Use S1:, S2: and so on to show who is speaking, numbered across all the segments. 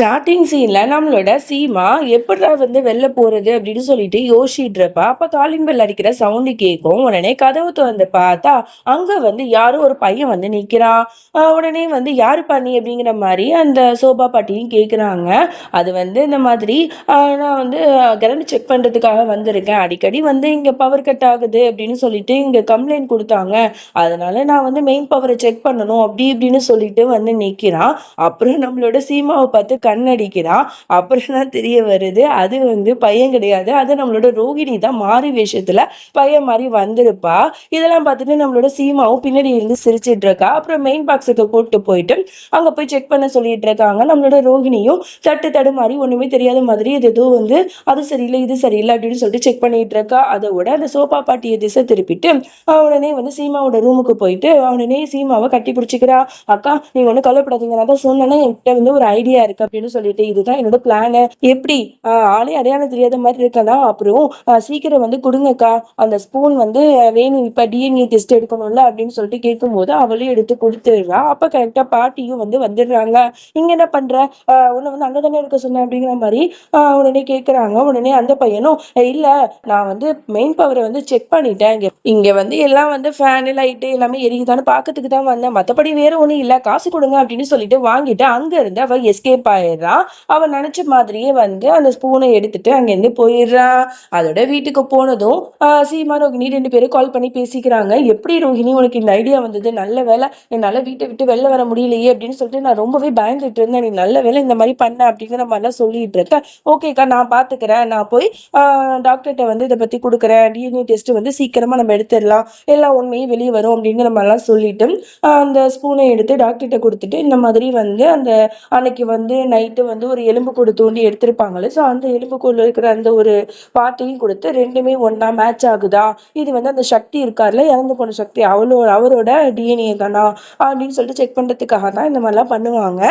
S1: Starting சீன்ல நம்மளோட சீமா எப்படிடா வந்து வெளில போறது அப்படின்னு சொல்லிட்டு யோசிச்சுட்டு இருப்பா. அப்ப காலிங் பெல் அடிக்கிற சவுண்டு கேட்கும். உடனே கதவு திறந்து பார்த்தா அங்க வந்து யாரோ ஒரு பையன் வந்து நிக்கிறான். உடனே வந்து யாருப்பா நீ அப்படிங்கிற மாதிரி அந்த சோபா பாட்டியும் கேக்குறாங்க. அது வந்து இந்த மாதிரி நான் வந்து கரண்ட் செக் பண்றதுக்காக வந்திருக்கேன். அடிக்கடி வந்து இங்க பவர் கட் ஆகுது அப்படின்னு சொல்லிட்டு இங்க கம்ப்ளைண்ட் கொடுத்தாங்க. அதனால நான் வந்து மெயின் பவரை செக் பண்ணணும் அப்படி இப்படின்னு சொல்லிட்டு வந்து நிக்கிறான். அப்புறம் நம்மளோட சீமாவை பார்த்து கண்ணடிக்கிறான். அப்புறம் தான் தெரிய வருது அது வந்து பையன் கிடையாது, அது நம்மளோட ரோகிணி தான் மாறி வேஷத்துல பையன் மாதிரி வந்திருப்பா. இதெல்லாம் பார்த்துட்டு நம்மளோட சீமாவும் பின்னாடி இருந்து சிரிச்சிட்டு இருக்கா. அப்புறம் மெயின் பாக்ஸுக்கு கூப்பிட்டு போயிட்டு அங்க போய் செக் பண்ண சொல்லிட்டு இருக்காங்க. நம்மளோட ரோகிணியும் தடு மாதிரி ஒண்ணுமே தெரியாத மாதிரி இது ஏதோ வந்து அது சரியில்லை இது சரியில்லை அப்படின்னு சொல்லிட்டு செக் பண்ணிட்டு இருக்கா. அதோட அந்த சோபா பாட்டியை திசை திருப்பிட்டு உடனே வந்து சீமாவோட ரூமுக்கு போயிட்டு உடனே சீமாவை கட்டி பிடிச்சிக்கிறா. அக்கா நீங்க ஒண்ணு கவலைப்படாதீங்க, நான் தான் சொன்னேன்னா என்கிட்ட வந்து ஒரு ஐடியா இருக்கு அப்படின்னு சொல்லிட்டு இதுதான் என்னோட பிளானு. எப்படி ஆளே அடையாளம் தெரியாத மாதிரி இருக்கனா, அப்புறம் சீக்கிரம் வந்து கொடுங்கக்கா அந்த ஸ்பூன் வந்து வேணும், இப்ப டிஎன்ஏ டெஸ்ட் எடுக்கணும்ல அப்படின்னு சொல்லிட்டு கேட்கும்போது அவளையும் எடுத்து கொடுத்துடுறா. அப்ப கரெக்டா பாட்டியும் வந்து வந்துடுறாங்க. இங்க என்ன பண்ற, உன்னை வந்து அங்கதானே இருக்க சொன்னேன் அப்படிங்கிற மாதிரி உடனே கேட்கறாங்க. உடனே அந்த பையனும் இல்ல நான் வந்து மெயின் பவரை வந்து செக் பண்ணிட்டேன், இங்க வந்து எல்லாம் வந்து ஃபேனு லைட்டு எல்லாமே எரியுதான்னு பாக்கிறதுக்கு தான் வந்தேன், மற்றபடி வேற ஒன்றும் இல்லை, காசு கொடுங்க அப்படின்னு சொல்லிட்டு வாங்கிட்டு அங்க இருந்து அவ எஸ்கேப் ஆயிடுறான். அவ நினைச்ச மாதிரியே வந்து அந்த ஸ்பூனை எடுத்துட்டு அங்கிருந்து போயிடுறான். அதோட வீட்டுக்கு போனதும் சீமா ரோகிணி ரெண்டு பேரும் கால் பண்ணி பேசிக்கிறாங்க. எப்படி ரோகிணி உனக்கு இந்த ஐடியா வந்தது, நல்ல வேலை, என்னால வீட்டை விட்டு வெளில வர முடியலையே அப்படின்னு சொல்லிட்டு நான் ரொம்பவே பயந்துட்டு இருந்தேன், நீ நல்ல வேலை இந்த மாதிரி பண்ண அப்படிங்கிற மாதிரிலாம் சொல்லிட்டு இருக்க. ஓகேக்கா நான் பாத்துக்கிறேன், நான் போய் டாக்டர்கிட்ட வந்து இதை பத்தி கொடுக்குறேன், டிஎன்ஏ டெஸ்ட் வந்து சீக்கிரமா நம்ம எடுத்துடலாம், எல்லா உண்மையும் வெளியே வரும் அப்படிங்கிற மாதிரிலாம் சொல்லிட்டு அந்த ஸ்பூனை எடுத்து டாக்டர்கிட்ட கொடுத்துட்டு இந்த மாதிரி வந்து அந்த அன்னைக்கு வந்து நைட்டு வந்து ஒரு எலும்புக்கூடு தோண்டி எடுத்திருப்பாங்களே, ஸோ அந்த எலும்புக்கூடுல இருக்கிற அந்த ஒரு பாட்டையும் கொடுத்து ரெண்டுமே ஒன்னா மேட்ச் ஆகுதா, இது வந்து அந்த சக்தி இருக்கார்ல இறந்து போன சக்தி அவரோட டிஎன்ஏ தானா அப்படின்னு சொல்லிட்டு செக் பண்ணுறதுக்காக தான் இந்த மாதிரிலாம் பண்ணுவாங்க.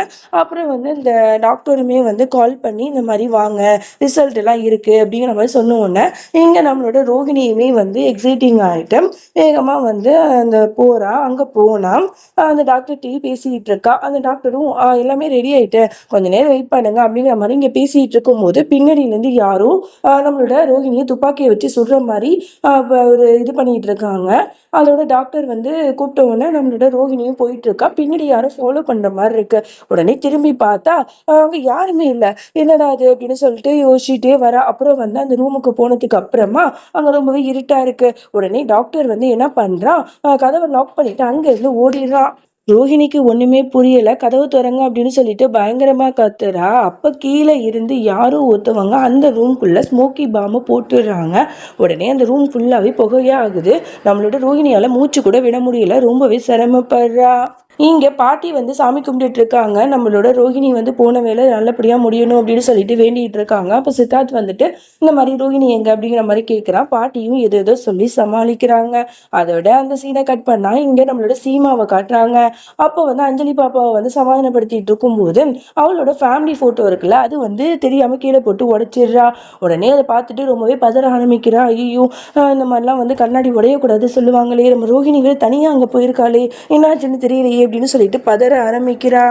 S1: அப்புறம் வந்து இந்த டாக்டருமே வந்து கால் பண்ணி இந்த மாதிரி வாங்க ரிசல்ட் எல்லாம் இருக்கு அப்படிங்கிற மாதிரி சொன்ன உடனே இங்க நம்மளோட ரோகிணியுமே வந்து எக்ஸைட்டிங் ஆகிட்டு வேகமாக வந்து அந்த போறா. அங்கே போனா அந்த டாக்டர் டிவி பேசிட்டு இருக்கா. அந்த டாக்டரும் எல்லாமே ரெடி ஆயிட்டு கொஞ்ச நேரம் வெயிட் பண்ணுங்க அப்படிங்கிற மாதிரி இங்க பேசிட்டு இருக்கும் போது பின்னாடியில இருந்து யாரும் நம்மளோட ரோகிணியை துப்பாக்கியை வச்சு சுடுற மாதிரி ஒரு இது பண்ணிட்டு இருக்காங்க. அதோட டாக்டர் வந்து கூப்பிட்ட உடனே நம்மளோட ரோகிணியும் போயிட்டு இருக்கா. பின்னாடி யாரும் ஃபாலோ பண்ற மாதிரி இருக்கு. உடனே திரும்பி பார்த்தா அவங்க யாருமே இல்லை. என்னடா அது அப்படின்னு சொல்லிட்டு யோசிச்சுட்டே வர. அப்புறம் வந்து அந்த ரூமுக்கு போனதுக்கு அப்புறமா அங்க ரொம்பவே இருட்டா இருக்கு. உடனே டாக்டர் வந்து என்ன பண்றான், கதவை லாக் பண்ணிட்டு அங்க இருந்து ஓடிடுறான். ரோஹிணிக்கு ஒண்ணுமே புரியல. கதவு திறங்க அப்படின்னு சொல்லிட்டு பயங்கரமா கத்துறா. அப்ப கீழே இருந்து யாரோ ஒருத்தவங்க அந்த ரூம்குள்ள ஸ்மோக்கி பாம்பை போட்டுடுறாங்க. உடனே அந்த ரூம் ஃபுல்லாவே புகையா ஆகுது. நம்மளோட ரோஹிணியால மூச்சு கூட விட முடியல, ரொம்பவே சிரமப்படுறா. இங்க பாட்டி வந்து சாமி கும்பிட்டுட்டு இருக்காங்க. நம்மளோட ரோஹிணி வந்து போன வேலை நல்லபடியா முடியணும் அப்படின்னு சொல்லிட்டு வேண்டிட்டு இருக்காங்க. அப்ப சித்தார்த் வந்துட்டு இந்த மாதிரி ரோஹிணி எங்க அப்படிங்கிற மாதிரி கேட்கிறான். பாட்டியும் ஏதோ சொல்லி சமாளிக்கிறாங்க. அதோட அந்த சீனை கட் பண்ணா இங்க நம்மளோட சீமாவை காட்டுறாங்க. அப்போ வந்து அஞ்சலி பாப்பாவை வந்து சமாதானப்படுத்திட்டு இருக்கும்போது அவளோட ஃபேமிலி போட்டோ இருக்குல்ல, அது வந்து தெரியாம கீழே போட்டு உடைச்சிடுறா. உடனே அதை பார்த்துட்டு ரொம்பவே பதற ஆரம்பிக்கிறா. ஐயோ இந்த மாதிரிலாம் வந்து கண்ணாடி உடையக்கூடாது சொல்லுவாங்களே, நம்ம ரோஹிணி வேற தனியா அங்க போயிருக்காளே, என்னாச்சுன்னு தெரியலையே அப்படின்னு சொல்லிட்டு பதற ஆரம்பிக்கிறா.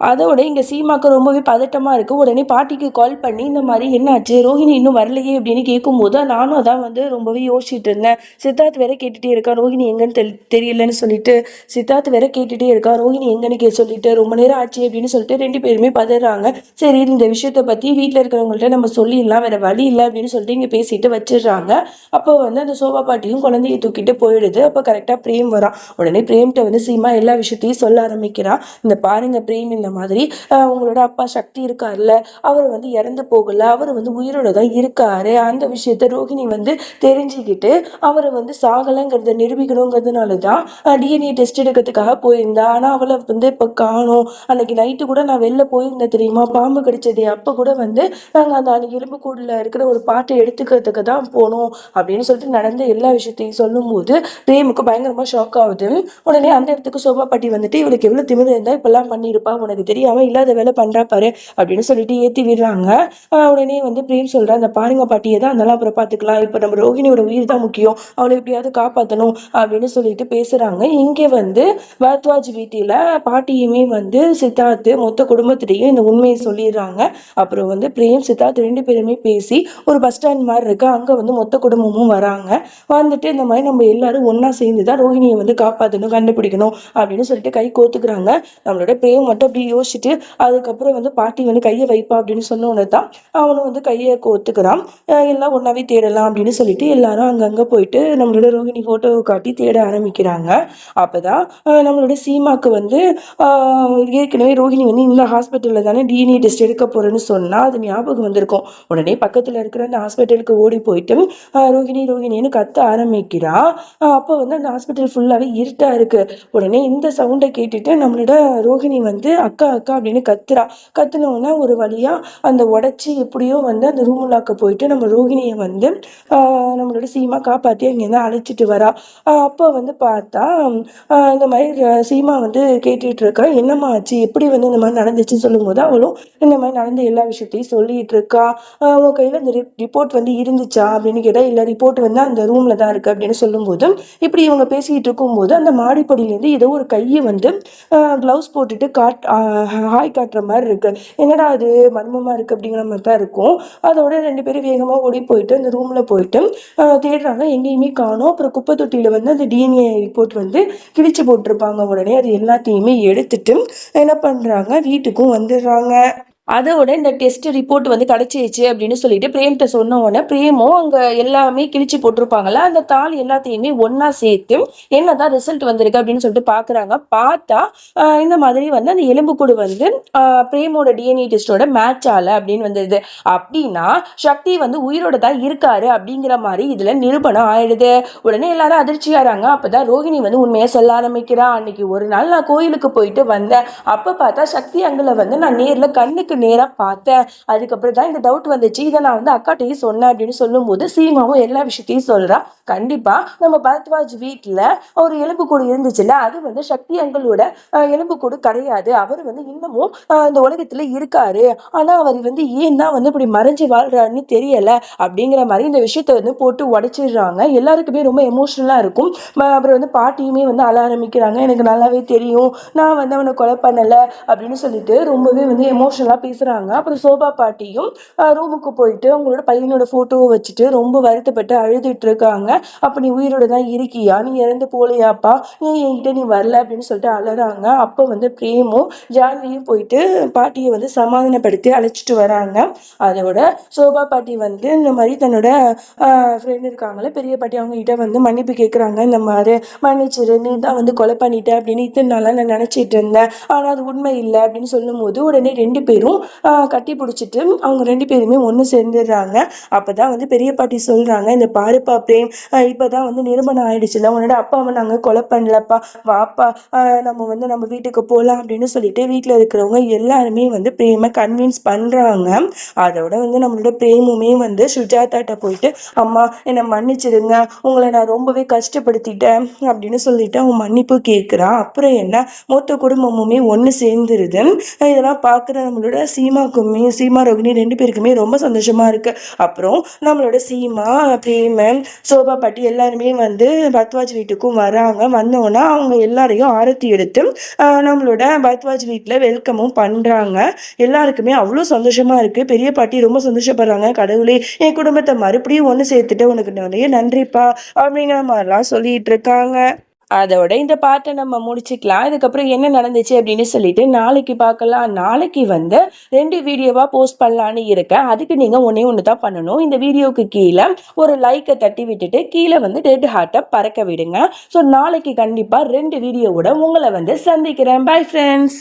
S1: அதோட இங்க சீமாக்கு ரொம்பவே பதட்டமா இருக்கு. உடனே பாட்டிக்கு கால் பண்ணி இந்த மாதிரி என்னாச்சு, ரோஹிணி இன்னும் வரலையே அப்படின்னு கேட்கும்போது நானும் அதான் வந்து ரொம்பவே யோசிச்சுட்டு இருந்தேன். சித்தார்த் வேற கேட்டுட்டே இருக்கா ரோஹிணி எங்கன்னு தெரியலன்னு சொல்லிட்டு. சித்தார்த் வேற கேட்டுட்டே இருக்கா ரோஹிணி எங்கன்னு சொல்லிட்டு. ரொம்ப நேரம் ஆச்சு அப்படின்னு சொல்லிட்டு ரெண்டு பேருமே பதறாங்க. சரி இந்த விஷயத்த பத்தி வீட்டுல இருக்கிறவங்கள்ட்ட நம்ம சொல்லிடலாம், வேற வழி இல்லை அப்படின்னு சொல்லிட்டு இங்க பேசிட்டு வச்சிடுறாங்க. அப்போ வந்து அந்த சோபா பாட்டியும் குழந்தைய தூக்கிட்டு போயிடுது. அப்போ கரெக்டா பிரேம் வரான். உடனே பிரேம்கிட்ட வந்து சீமா எல்லா விஷயத்தையும் சொல்ல ஆரம்பிக்கிறான். இந்த பாருங்க பிரேம், இந்த மாதிரி உங்களோட அப்பா சக்தி இருக்காருல்ல, அவர் வந்து இறந்து போகல, அவர் வந்து உயிரோட தான் இருக்காரு. அந்த விஷயத்த ரோஹிணி வந்து தெரிஞ்சுக்கிட்டு அவரை வந்து சாகலைங்கிறத நிரூபிக்கணுங்கிறதுனாலதான் டிஎன்ஏ டெஸ்ட் எடுக்கிறதுக்காக போயிருந்தா. ஆனா அவளை வந்து இப்ப காணோம். அன்னைக்கு நைட்டு கூட நான் வெளில போயிருந்தேன் தெரியுமா, பாம்பு கடிச்சதே, அப்ப கூட வந்து நாங்க அந்த எலும்புக்கூடுல இருக்கிற ஒரு பாட்டை எடுத்துக்கிறதுக்கு தான் போனோம் அப்படின்னு சொல்லிட்டு நடந்த எல்லா விஷயத்தையும் சொல்லும் போது பிரேமுக்கு பயங்கரமா ஷாக் ஆகுது. உடனே அந்த இடத்துக்கு சோபா பாட்டி வந்துட்டு இவளுக்கு எவ்வளவு திமிரு இருந்தா இப்பெல்லாம் பண்ணிருப்பா, உனக்கு உனக்கு தெரியாம இல்லாத வேலை பண்றா பாரு அப்படின்னு சொல்லிட்டு ஏத்தி விடுறாங்க. உடனே வந்து பிரேம் சொல்றா, அந்த பாருங்க பாட்டி எதா இருந்தாலும் அப்புறம் பாத்துக்கலாம், இப்ப நம்ம ரோகிணியோட உயிர் தான் முக்கியம், அவளை எப்படியாவது காப்பாத்தணும் அப்படின்னு சொல்லிட்டு பேசுறாங்க. இங்கே வந்து பரத்வாஜ் வீட்டில பாட்டியுமே வந்து சித்தார்த்து மொத்த குடும்பத்திடையே இந்த உண்மையை சொல்லிடுறாங்க. அப்புறம் வந்து பிரேம் சித்தார்த் 2 பேருமே பேசி ஒரு பஸ் ஸ்டாண்ட் மாதிரி இருக்கு, அங்க வந்து மொத்த குடும்பமும் வராங்க. வந்துட்டு இந்த மாதிரி நம்ம எல்லாரும் ஒன்னா சேர்ந்துதான் ரோஹிணியை வந்து காப்பாற்றணும், கண்டுபிடிக்கணும் அப்படின்னு சொல்லிட்டு கை கோத்துக்கிறாங்க. நம்மளோட பிரேம் மட்டும் அப்படி யோசிச்சுட்டு அதுக்கப்புறம் வந்து பாட்டி வந்து கையை வைப்பா அப்படின்னு சொன்ன உடனே தான் அவனும் வந்து கையை கோத்துக்கிறான். எல்லாம் ஒன்னாவே தேடலாம் அப்படின்னு சொல்லிட்டு எல்லாரும் அங்கங்க போயிட்டு நம்மளோட ரோஹிணி போட்டோவை காட்டி தேட ஆரம்பிக்கிறாங்க. அப்பதான் நம்மளோட சீமாக்கு வந்து ஏற்கனவே ரோஹிணி வந்து இந்த ஹாஸ்பிட்டல்ல தானே டிஎன்ஏ டெஸ்ட் எடுக்க போறேன்னு சொன்னா அது ஞாபகம் வந்திருக்கும். உடனே பக்கத்துல இருக்கிற அந்த ஹாஸ்பிட்டலுக்கு ஓடி போயிட்டு ரோஹிணி ரோஹிணின்னு கத்த ஆரம்பிக்கிறா. அப்போ வந்து அந்த ஹாஸ்பிட்டல் ஃபுல்லாவே இருட்டா இருக்கு. உடனே இந்த சவுண்டை கேட்டுட்டு நம்மளோட ரோஹிணி வந்து அக்கா அக்கா அப்படின்னு கத்துறா. கத்துனோன்னா ஒரு வழியா அந்த உடைச்சி எப்படியோ வந்து அந்த ரூம் லாக்க போயிட்டு நம்ம ரோஹிணியை வந்து நம்மளோட சீமா காப்பாத்தி அங்கேருந்து அழைச்சிட்டு வரா. அப்போ வந்து பார்த்தா இந்த மாதிரி சீமா வந்து கேட்டுட்டு இருக்கா, என்னம்மா ஆச்சு, எப்படி வந்து இந்த மாதிரி நடந்துச்சுன்னு சொல்லும் போது அவளும் இந்த மாதிரி நடந்த எல்லா விஷயத்தையும் சொல்லிட்டு இருக்கா. உன் கையில இந்த ரிப்போர்ட் வந்து இருந்துச்சா அப்படின்னு கேட்டா, இல்ல ரிப்போர்ட் வந்து அந்த ரூம்ல தான் இருக்கு அப்படின்னு சொல்லும்போது, இப்படி இவங்க பேசிட்டு இருக்கும்போது அந்த மாடிப்படியிலேருந்து ஏதோ ஒரு கையை வந்து கிளவுஸ் போட்டுட்டு ஹாய் காட்டுற மாதிரி இருக்கு. என்னடா அது மர்மமா இருக்கு அப்படிங்கிற மாதிரி தான் இருக்கும். அதோட 2 பேரும் வேகமா ஓடி போயிட்டு அந்த ரூம்ல போயிட்டு தேடுறாங்க, எங்கேயுமே காணோம். அப்புறம் குப்பை தொட்டியில வந்து அந்த டிஎன்ஏ ரிப்போர்ட் வந்து கிழிச்சு போட்டிருப்பாங்க. உடனே அது எல்லாத்தையுமே எடுத்துட்டு என்ன பண்றாங்க, வீட்டுக்கும் வந்துடுறாங்க. அதோட இந்த டெஸ்ட் ரிப்போர்ட் வந்து கிடைச்சிருச்சு அப்படின்னு சொல்லிட்டு பிரேம்கிட்ட சொன்ன உடனே பிரேமும் அங்க எல்லாமே கிழிச்சு போட்டிருப்பாங்கல்ல அந்த தாள் எல்லாத்தையுமே ஒன்னா சேர்த்து என்னதான் ரிசல்ட் வந்திருக்கு அப்படின்னு சொல்லிட்டு பாக்குறாங்க. பார்த்தா இந்த மாதிரி வந்து அந்த எலும்புக்கூடு வந்து பிரேமோட டிஎன்ஏ டெஸ்டோட மேட்ச் ஆகல அப்படின்னு வந்தது. அப்படின்னா சக்தி வந்து உயிரோட தான் இருக்காரு அப்படிங்கிற மாதிரி இதுல நிரூபணம் ஆயிடுது. உடனே எல்லாரும் அதிர்ச்சியாறாங்க. அப்பதான் ரோஹிணி வந்து உண்மையை சொல்ல ஆரம்பிக்கிறா, அன்னைக்கு ஒரு நாள் நான் கோயிலுக்கு போயிட்டு வந்தேன், அப்ப பார்த்தா சக்தி அங்குல வந்து நான் நேர்ல கண்ணுக்கு நேரா பார்த்தேன், அதுக்கப்புறம் தான் இந்த டவுட் வந்துச்சு, இதை நான் வந்து அக்காட்டையும் சொன்னேன் அப்படின்னு சொல்லும் போது சீமாவும் எல்லா விஷயத்தையும் சொல்றா. கண்டிப்பா நம்ம பரத்வாஜ் வீட்டுல ஒரு எலும்புக்கூடு இருந்துச்சுல்ல, அது வந்து சக்தி அங்களோட எலும்புக்கூடு கிடையாது, அவர் வந்து இன்னமும் இந்த உலகத்துல இருக்காரு, ஆனா அவர் வந்து ஏன் தான் வந்து இப்படி மறைஞ்சு வாழ்றாருன்னு தெரியல அப்படிங்கிற மாதிரி இந்த விஷயத்த வந்து போட்டு உடைச்சிடுறாங்க. எல்லாருக்குமே ரொம்ப எமோஷனலா இருக்கும். அப்புறம் வந்து பாட்டியுமே வந்து அழ ஆரம்பிக்கிறாங்க, எனக்கு நல்லாவே தெரியும் நான் வந்து அவனை கொலை பண்ணல அப்படின்னு சொல்லிட்டு ரொம்பவே வந்து எமோஷனலா பேசுறாங்க. அப்புறம் சோபா பாட்டியும் ரூமுக்கு போயிட்டு அவங்களோட பையனோட போட்டோவை வச்சுட்டு ரொம்ப வருத்தப்பட்டு அழுதுட்டு இருக்காங்க. அப்ப நீ உயிரோட தான் இருக்கியா, நீ இறந்து போலையாப்பா, என்கிட்ட நீ வரல அப்படின்னு சொல்லிட்டு அழறாங்க. அப்ப வந்து பிரேமும் ஜான்வியும் போயிட்டு பாட்டியை வந்து சமாதானப்படுத்தி அழைச்சிட்டு வராங்க. அதோட சோபா பாட்டி வந்து இந்த மாதிரி தன்னோட ஃப்ரெண்ட் இருக்காங்களே பெரிய பாட்டி, அவங்க கிட்ட வந்து மன்னிப்பு கேட்குறாங்க. இந்த மாதிரி மன்னிச்சிரு, நீ தான் வந்து கொலை பண்ணிட்ட அப்படின்னு இத்தனை நாளா நான் நினைச்சிட்டு இருந்தேன், ஆனா அது உண்மை இல்லை அப்படின்னு சொல்லும் போது உடனே 2 பேரும் கட்டி பிடிச்சிட்டு அவங்க 2 பேருமே ஒன்று சேர்ந்துடுறாங்க. அப்பதான் வந்து பெரிய பாட்டி சொல்றாங்க, இந்த பாருப்பா பிரேம், இப்பதான் வந்து நிரூபணம் ஆயிடுச்சுல, உன்னோட அப்பாவை நாங்க கொலை பண்ணலப்பா, வாப்பா நம்ம வந்து நம்ம வீட்டுக்கு போகலாம் அப்படின்னு சொல்லிட்டு வீட்டில் இருக்கிறவங்க எல்லாருமே வந்து பிரேமை கன்வின்ஸ் பண்றாங்க. அதோட வந்து நம்மளோட பிரேமுமே வந்து சுஜாதாட்ட போயிட்டு, அம்மா என்னை மன்னிச்சிடுங்க, உங்களை நான் ரொம்பவே கஷ்டப்படுத்திட்டேன் அப்படின்னு சொல்லிட்டு அவன் மன்னிப்பு கேட்குறான். அப்புறம் என்ன, மொத்த குடும்பமுமே ஒன்று சேர்ந்துருது. இதெல்லாம் பார்க்குற நம்மளோட சீமா ரோகிணி 2 பேருக்குமே ரொம்ப சந்தோஷமா இருக்கு. அப்புறம் நம்மளோட சீமா பிரேமன் சோபா பாட்டி எல்லாருமே வந்து பரத்வாஜ் வீட்டுக்கும் வராங்க. வந்தோன்னா அவங்க எல்லாரையும் ஆரத்தி எடுத்து நம்மளோட பரத்வாஜ் வீட்டில் வெல்கமும் பண்றாங்க. எல்லாருக்குமே அவ்வளோ சந்தோஷமா இருக்கு. பெரிய பாட்டி ரொம்ப சந்தோஷப்படுறாங்க, கடவுளே என் குடும்பத்தை மறுபடியும் ஒன்று சேர்த்துட்டு உனக்கு நிறைய நன்றிப்பா அப்படிங்கிற மாதிரிலாம் சொல்லிட்டு இருக்காங்க. அதோட இந்த பாட்டை நம்ம முடிச்சுக்கலாம். இதுக்கப்புறம் என்ன நடந்துச்சு அப்படின்னு சொல்லிட்டு நாளைக்கு பார்க்கலாம். நாளைக்கு வந்து 2 வீடியோவா போஸ்ட் பண்ணலான்னு இருக்கேன். அதுக்கு நீங்க ஒண்ணு தான் பண்ணணும். இந்த வீடியோக்கு கீழே ஒரு லைக்கை தட்டி விட்டுட்டு கீழே வந்து ரெட் ஹார்ட்டை பறக்க விடுங்க. ஸோ நாளைக்கு கண்டிப்பா 2 வீடியோவோட உங்களை வந்து சந்திக்கிறேன். Bye friends.